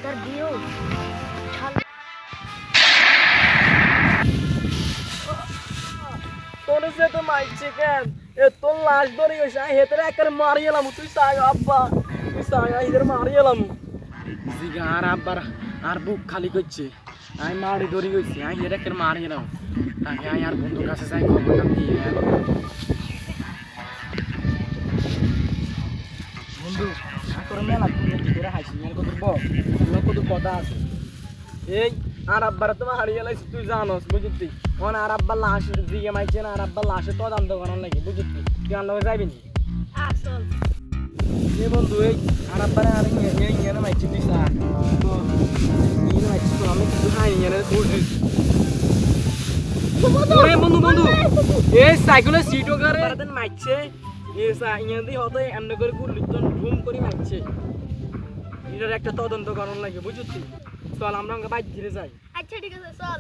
তার দিও তোর সে তো মাইছে কেন এ তোর লাশ ধরে গেছে হেতরে একবার মারি এলাম তুই সাই আব্বা তুই সাই ইধর মারি এলাম জিগা আর আব্বার আর বুক খালি করছে আমি মারি ধরে গেছি আমি হেরে একবার মারি এলাম তাকে আমি আর বন্ধুর কাছে যাই খবরটা দিয়ে বন্ধু তোর মেলা তুই ধরে হাসি মেল কত কথা আছে এই আর আব্বার তোমার হারিয়ে লাইছি তুই জানোস বুঝতি ওন আর আব্বার লাশ দিকে মাইছে না আর আব্বার লাশে তো দাম দোকান লাগে বুঝতি তুই আনলে যাবি নি আসল এ বন্ধু এই আর আব্বার আর ইয়ে মাইছে তুই সা তো ইয়ে মাইছে তো আমি কিছু খাই ইয়ে বুঝিস ওরে বন্ধু বন্ধু এই সাইকেলের সিটও করে দেন মাইছে এই সা ইয়ে দি হতো এমন করে গুলি তো ঘুম করে মাইছে এটার একটা তদন্ত করার লাগে বুঝতি চল আমরা বাইক ধীরে যাই আচ্ছা ঠিক আছে চল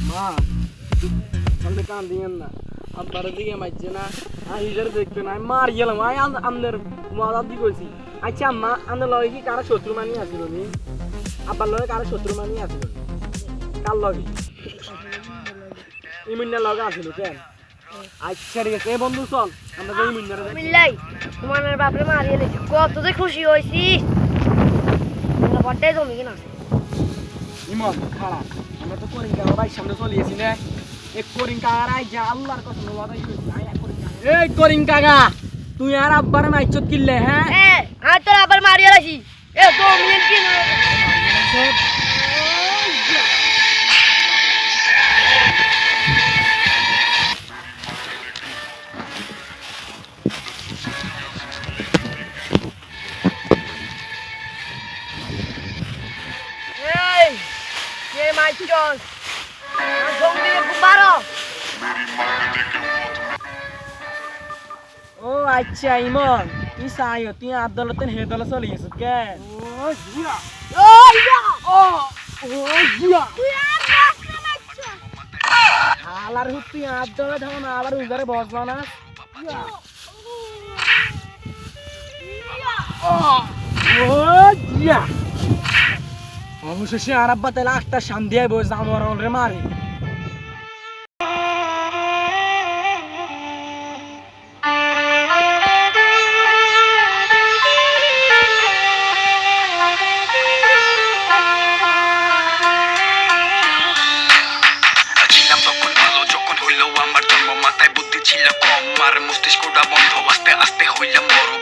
মা আমি কান দিয়েন না আব্বার দিকে মাইছে না আমি ইজার দেখতে না আমি মার গেলাম আমি আমাদের মজা দি কইছি আচ্ছা আম্মা আমাদের লগে কি কারো শত্রু মানি আসিল নি আব্বার লগে কারো শত্রু মানি আসিল কার লগে ইমুন্নার লগে আসিল কেন আচ্ছা ঠিক আছে বন্ধু চল আমরা যাই ইমুন্নার মিল্লাই তোমার বাপরে মারিয়ে লেছি কত যে খুশি হইছি বড়টাই জমি কিনা ইমন খারাপ আমরা তো করিং কাকা ভাই সামনে চলিয়েছি না এক করিং কাকার আই যা আল্লাহর কসম ওয়াদাই কইছি এই করিং কাকা তুই আর আব্বার মাইছত কিল্লে হ্যাঁ আমি তোর আবার মারিয়ে লেছি এ তো মিল কি না এই কে মাইছস আর জঙ্গলি কুমারো ও আচ্ছা ইমন তুই সাইও তুই আদালতে হেদলে চলিয়েছ কে ও জিয়া ও ইয়া ও জিয়া তুই আর রাস্তা মাইছস হালার হুত তুই আদালে ধান আবার উজারে বসবা না ও জিয়া অবশেষে আর আব্বা তাহলে একটা শান্তি আইব জানোয়ার রে মারে মাথায় বুদ্ধি ছিল কম আর মস্তিষ্কটা বন্ধ আস্তে আস্তে হইলাম বড়